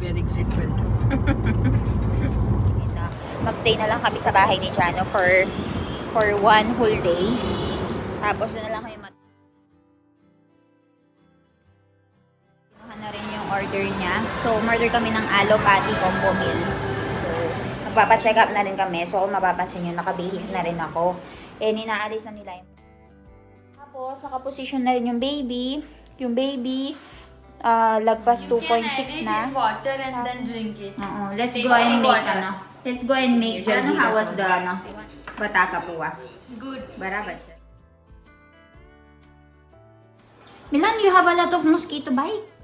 wearing seatbelt. Magstay na lang kami sa bahay ni Jano for one whole day. Tapos na lang kami kinuha na rin yung order niya. So, umorder kami ng alo patty combo meal. So, magpapacheck up na rin kami. So, kung mapapansin nyo, nakabihis na rin ako. Ninaalis na nila yung... Tapos, nakaposisyon na rin yung baby. Yung baby, lagpas 2.6 na. Water and then drink it. Let's go and make Let's go and make Jano. How was the bataka po? Good. Barabas. Milan, you have a lot of mosquito bites.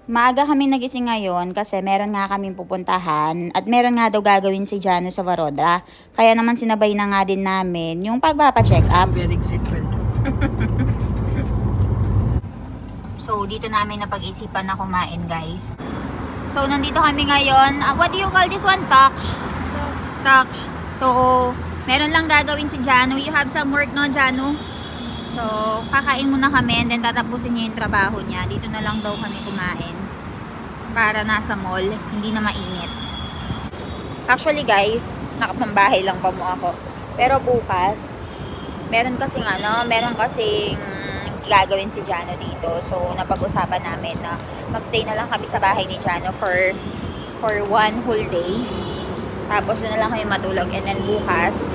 Maaga kami nagising ngayon kasi meron nga kaming pupuntahan at meron nga daw gagawin si Jano sa Varodra. Kaya naman sinabay na nga din namin yung pagpapacheck up. Wearing seatbelt. So, dito namin napag-isipan na kumain, guys. So, nandito kami ngayon. What do you call this one? Touch. Touch. So, meron lang gagawin si Jano. You have some work, no, Jano? So, kakain muna kami and then tatapusin niya yung trabaho niya. Dito na lang daw kami kumain. Para nasa mall, hindi na mainit. Actually, guys, nakapambahay lang pa mo ako. Pero bukas, meron kasing gagawin si Jano dito. So, napag-usapan namin na magstay na lang kami sa bahay ni Jano for one whole day. Tapos, doon na lang kami matulog. And then, bukas,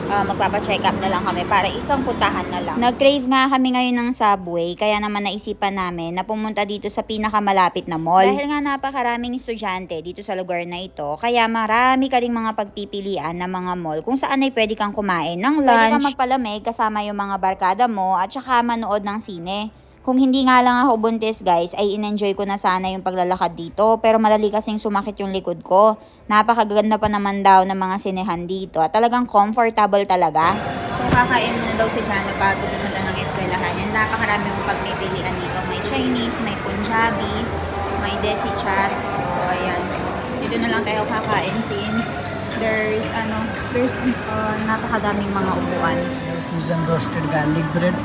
magpapacheck up na lang kami para isang puntahan na lang. Nag-crave nga kami ngayon ng Subway, kaya naman naisipan namin na pumunta dito sa pinakamalapit na mall. Dahil nga napakaraming estudyante dito sa lugar na ito, kaya marami ka ring mga pagpipilian na mga mall kung saan ay pwede kang kumain ng lunch. Pwede kang magpalamig kasama yung mga barkada mo at saka manood ng sine. Kung hindi nga lang ako buntis, guys, ay in-enjoy ko na sana yung paglalakad dito. Pero madali kasing sumakit yung likod ko. Napakaganda pa naman daw ng mga sinehan dito. At talagang comfortable talaga. So, kakain muna daw si Jano bago pumunta ng eskwelahan. Yan, napakarami mong pagpipilian dito. May Chinese, may Punjabi, may Desi Chat. So, ayan. Dito na lang tayo kakain since there's napakadaming mga upuan. Choose and roasted garlic bread.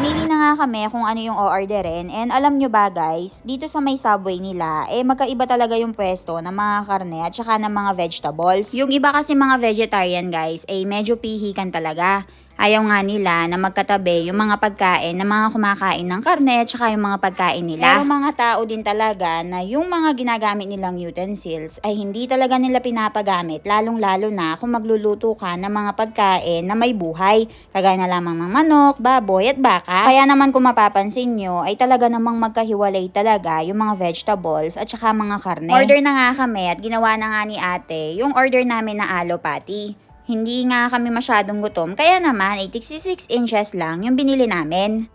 Mili na nga kami kung ano yung o-orderin. And alam nyo ba, guys, dito sa may Subway nila, magkaiba talaga yung pwesto ng mga karne at saka ng mga vegetables. Yung iba kasi mga vegetarian, guys, medyo pihikan talaga. Ayaw nga nila na magkatabi yung mga pagkain ng mga kumakain ng karne at saka yung mga pagkain nila. Pero mga tao din talaga na yung mga ginagamit nilang utensils ay hindi talaga nila pinapagamit, lalong-lalo na kung magluluto ka ng mga pagkain na may buhay, kagaya na lamang ng manok, baboy at baka. Kaya naman kung mapapansin nyo ay talaga namang magkahiwalay talaga yung mga vegetables at saka mga karne. Order na nga kami at ginawa na nga ni ate yung order namin na alo patty. Hindi nga kami masyadong gutom, kaya naman 66 inches lang yung binili namin.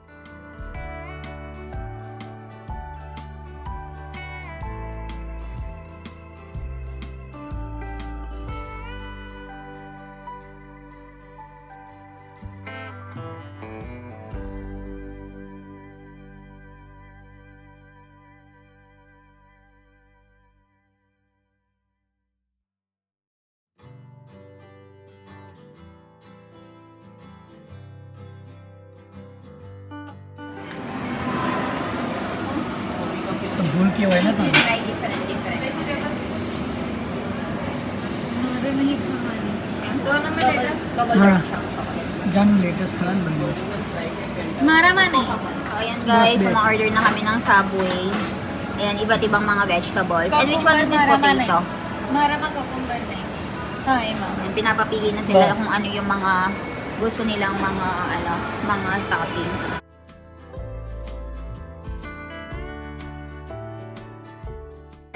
तो भूल की हुआ है ना तो Try different. Vegetables. हमारे नहीं खाने. दोनों में लेटस. Double हाँ. dark chocolate. जान लेटेस्ट खाना बन गया. हमारा man नहीं. So, ayan guys, ma-order na kami ng Subway. Ayan, iba't ibang mga vegetables. And which one is it? Potato. हमारा man cucumber नहीं. हाँ ma'am. Ayan, pinapapili na sila Yes. kung ano yung mga gusto nilang mga toppings.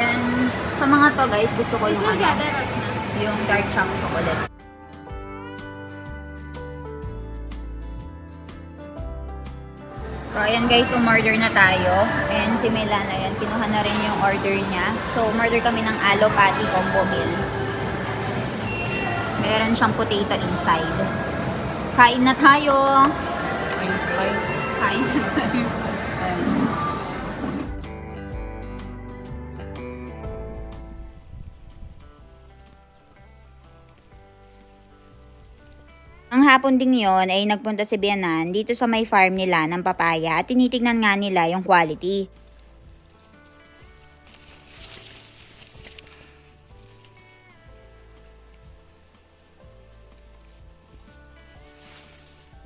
And sa mga to guys, gusto ko yung इसमें ज्यादा रखना. yung dark chocolate. So, ayan guys, umorder na tayo. And si Melana, ayan, kinuha na rin yung order niya. So, umorder kami ng alo patty combo meal. Meron siyang potato inside. Kain na tayo! Kain na tayo. Nang hapon ding yon ay nagpunta si Bianan dito sa may farm nila ng papaya at tinitignan nga nila yung quality.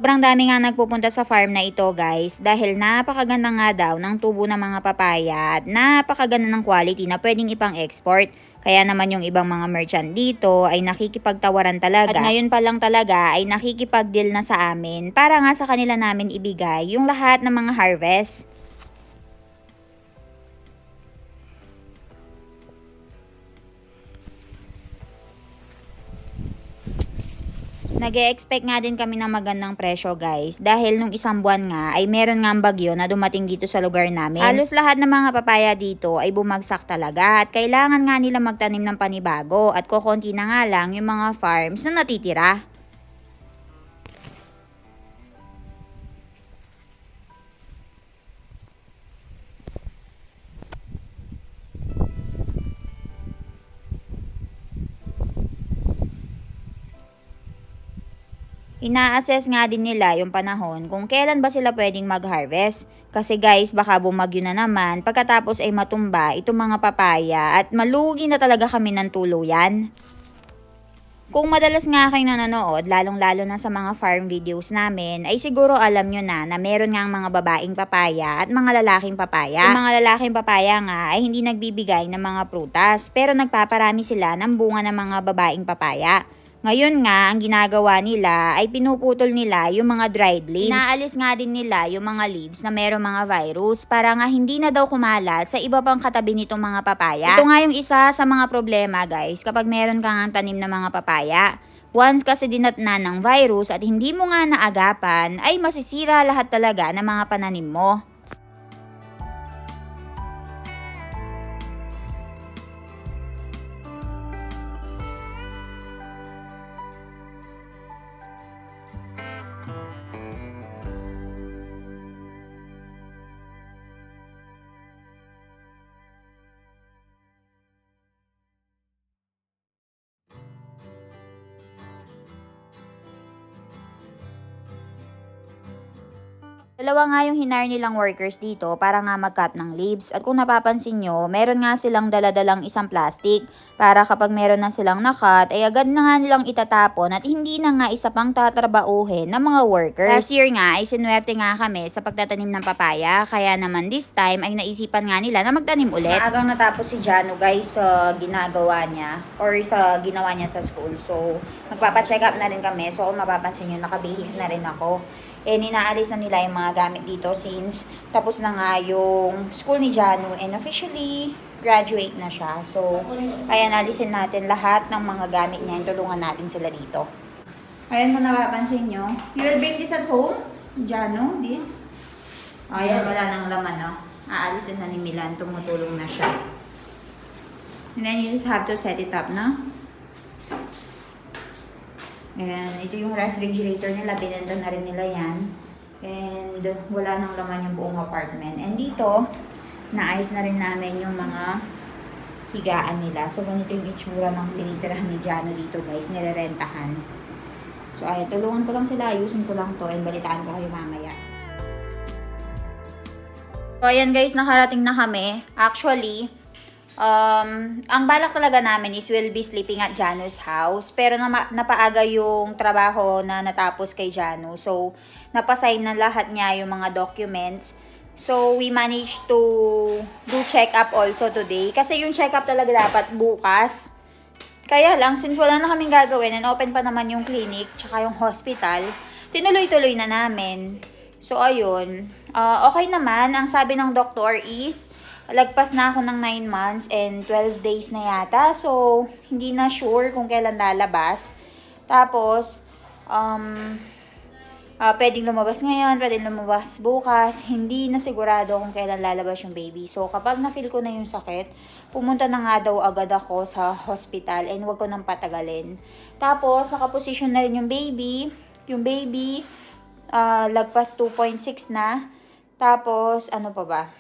Sobrang dami nga nagpupunta sa farm na ito guys dahil napakaganda nga daw ng tubo ng mga papaya at napakaganda ng quality na pwedeng ipang-export. Kaya naman yung ibang mga merchant dito ay nakikipagtawaran talaga. At ngayon pa lang talaga ay nakikipag-deal na sa amin para nga sa kanila namin ibigay yung lahat ng mga harvest. Nag-e-expect nga din kami ng magandang presyo guys dahil nung isang buwan nga ay meron nga ang bagyo na dumating dito sa lugar namin. Halos lahat ng mga papaya dito ay bumagsak talaga at kailangan nga nila magtanim ng panibago at kokonti na nga lang yung mga farms na natitira. Ina-assess nga din nila yung panahon kung kailan ba sila pwedeng mag-harvest. Kasi guys, baka bumagyo na naman pagkatapos ay matumba itong mga papaya at malugi na talaga kami ng tuluyan. Kung madalas nga kayo nanonood, lalong-lalo na sa mga farm videos namin, ay siguro alam nyo na meron nga ang mga babaeng papaya at mga lalaking papaya. Yung mga lalaking papaya nga ay hindi nagbibigay ng mga prutas, pero nagpaparami sila ng bunga ng mga babaeng papaya. Ngayon nga, ang ginagawa nila ay pinuputol nila yung mga dried leaves. Inaalis nga din nila yung mga leaves na merong mga virus para nga hindi na daw kumalat sa iba pang katabi nitong mga papaya. Ito nga yung isa sa mga problema guys kapag meron kang tanim na mga papaya. Once kasi dinatnan ng virus at hindi mo nga naagapan, ay masisira lahat talaga ng mga pananim mo. Dalawa nga yung hinar nilang workers dito para nga mag-cut ng leaves. At kung napapansin nyo, meron nga silang daladalang isang plastic para kapag meron na silang nakat, ay agad na nga nilang itatapon at hindi na nga isa pang tatrabauhin ng mga workers. Last year nga ay sinuwerte nga kami sa pagtatanim ng papaya, kaya naman this time ay naisipan nga nila na magtanim ulit. Maagang natapos si Jano guys sa ginagawa niya or sa ginawa niya sa school. So magpapacheck up na rin kami. So kung mapapansin nyo, nakabihis na rin ako. Ninaalis na nila yung mga gamit dito since tapos na nga yung school ni Janu and officially graduate na siya. So, ayan, alisin natin lahat ng mga gamit niya. Tulungan natin sila dito. Ayan, kung napapansin nyo. You will bring this at home? Janu, this? Ayan, wala nang laman, no? Aalisin na ni Milan. Tumutulong na siya. And then you just have to set it up, no? Ayan, ito yung refrigerator nila, binenta na rin nila yan. And wala nang laman yung buong apartment. And dito, naayos na rin namin yung mga higaan nila. So, ganito yung itsura ng tinitirahan ni Jano dito guys, nirerentahan. So, ayan, tulungan ko lang sila, ayusin ko lang to, and balitaan ko kayo mamaya. So, ayan guys, nakarating na kami. Actually, ang balak talaga namin is we'll be sleeping at Jano's house. Pero napaaga yung trabaho na natapos kay Jano. So, napasign na lahat niya yung mga documents. So, we managed to do check-up also today. Kasi yung check-up talaga dapat bukas. Kaya lang, since wala na kaming gagawin and open pa naman yung clinic tsaka yung hospital, tinuloy-tuloy na namin. So, ayun. Okay naman. Ang sabi ng doktor is lagpas na ako ng 9 months and 12 days na yata. So, hindi na sure kung kailan lalabas. Tapos, pwedeng lumabas ngayon, pwedeng lumabas bukas. Hindi na sigurado kung kailan lalabas yung baby. So, kapag na-feel ko na yung sakit, pumunta na nga daw agad ako sa hospital and huwag ko nang patagalin. Tapos, nakaposisyon na rin yung baby. Yung baby, lagpas 2.6 na. Tapos, ano pa ba?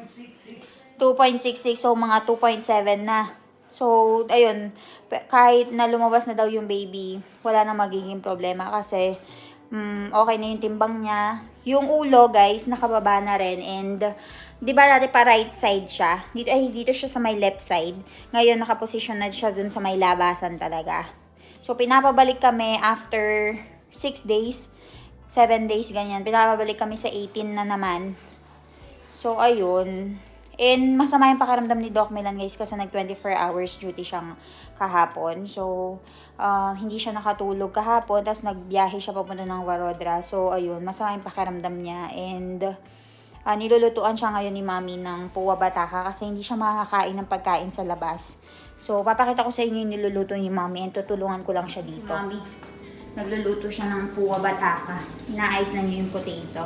2.66. So, mga 2.7 na. So, ayun, kahit na lumabas na daw yung baby, wala na magiging problema kasi okay na yung timbang niya. Yung ulo, guys, nakababa na rin. And, di ba dati pa right side siya? Dito siya sa may left side. Ngayon, nakaposition na siya dun sa may labasan talaga. So, pinapabalik kami after 6 days, 7 days, ganyan. Pinapabalik kami sa 18 na naman. So, ayun. And masama yung pakiramdam ni Doc Milan, guys, kasi nag 24 hours duty siyang kahapon. So, hindi siya nakatulog kahapon. Tapos nagbiyahe siya papunta ng Warodra. So, ayun, masama yung pakiramdam niya. And nilulutuan siya ngayon ni Mami ng puwa bataka kasi hindi siya makakain ng pagkain sa labas. So, papakita ko sa inyo yung niluluto ni Mami and tutulungan ko lang siya dito. Si Mami, nagluluto siya ng puwa bataka. Inaayos na niya yung potato.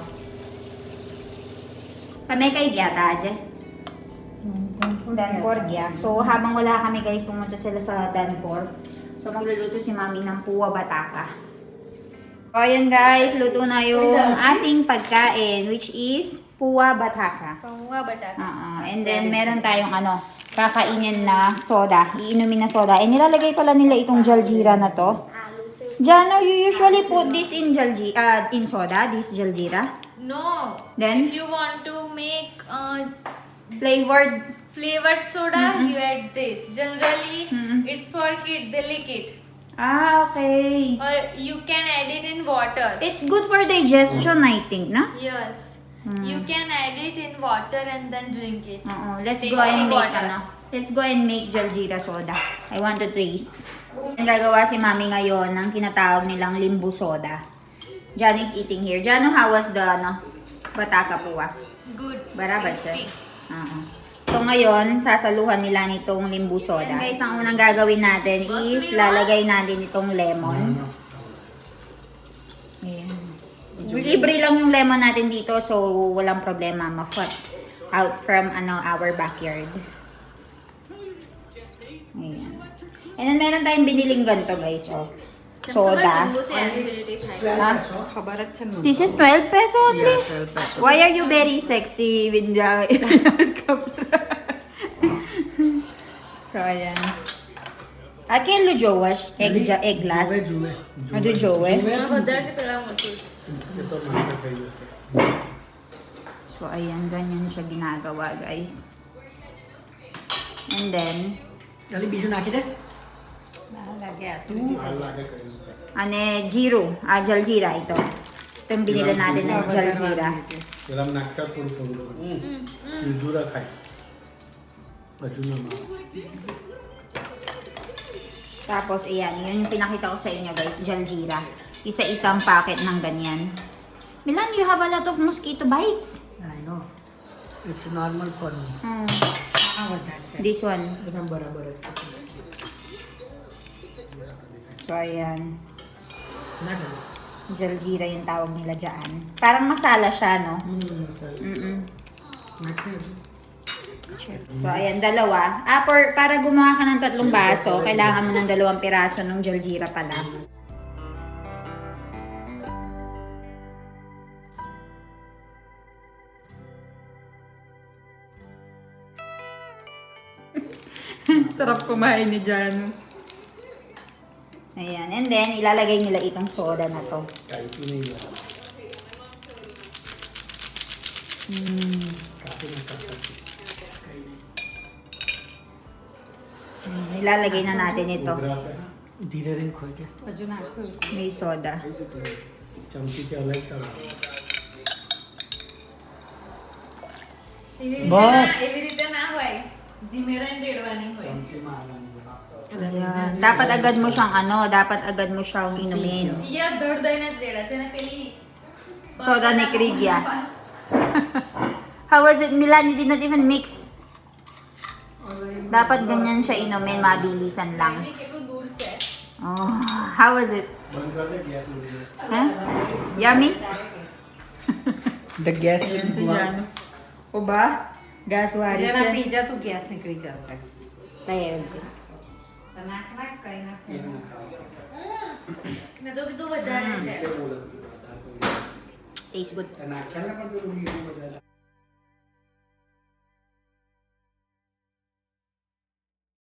Kami kay Gyata, Aje? Danpor, yeah. So, habang wala kami, guys, pumunta sila sa Danpor. So, magluluto si Mami ng puwa bataka. So, ayan, guys. Luto na yung ating pagkain, which is puwa bataka. Pamuha bataka. And then, meron tayong kakainin na soda. Iinumin na soda. And nilalagay pala nila itong jaljeera na to. Jano, you usually put this in soda, this jaljeera? No. Then? If you want to make Flavored soda, you add this. Generally, it's for kid, they lick it. Okay. Or you can add it in water. It's good for digestion, I think, no? Yes. You can add it in water and then drink it. Let's Tasty go and make water. Let's go and make jaljeera soda. I want to taste. Ang gagawa si Mami ngayon ng tinatawag nilang limbu soda. Jan is eating here. Jan, how was the bataka puwa? Good. Barabar siya. Tasty. So ngayon, sasaluhan nila nitong limbu soda. Guys, ang unang gagawin natin is lalagay natin itong lemon. Ayan. Libre lang yung lemon natin dito, so walang problema. Ma-fat out from our backyard. Ayan. And then meron tayong biniling ganito, guys. Oh. Soda. Ha? This is 12 peso only? Yeah, 12 peso. Why are you very sexy with the So, ayan. Akin lo jowash, egg glass. Juve Ano jowe? So, ayan, ganyan siya ginagawa, guys. And then, डाली बीजू नाखी दे jaljeera ito. Ito yung binili natin ng jaljeera. Dalam nakka puro-puro. Sidura kay. Baju nama. Tapos, ayan, yun yung pinakita ko sa inyo, guys, jaljeera. Isa-isang packet ng ganyan. Milan, you have a lot of mosquito bites. I know. It's normal for me. This one. एकदम बराबर है. So, ayan. ना डालो. Jaljeera yung tawag nila dyan. Parang masala siya, no? Sir. नाखी So, ayan, dalawa. Para gumawa ka ng 3 baso, kailangan mo ng 2 piraso ng jaljeera pala. Sarap kumain ni Jano. Ayan, and then, ilalagay nila itong soda na to. Kay itu ni. Ilalagay na natin ito. धीरे धीरे खोल के. May soda. चमची के अलग करा. બસ. એવી રીતે ના હોય ધીમે રહીને રેડવાની હોય चमची में आलू. Ayan. Dapat agad mo siyang inumin. યા ધડ દઈને જ રેડા છે ને પેલી Soda ni Krigya. How was it, Milan? You did not even mix. Dapat ganyan siya inumin, mabilisan lang. કેટલું દૂર છે Oh, how was it? बंद कर दे गैस उड़ गया. Huh? Yummy? The gas will go up. O ba? Gaswari જરા siya. Pizza તો ગેસ નીકળી જશે Tayog. નાક કઈ નાખ ये ना खाओ. મેં તો કીધું વધારે છે क्या बोला तू? Tastes good. नाक खाना पर तो उड़ी बजा.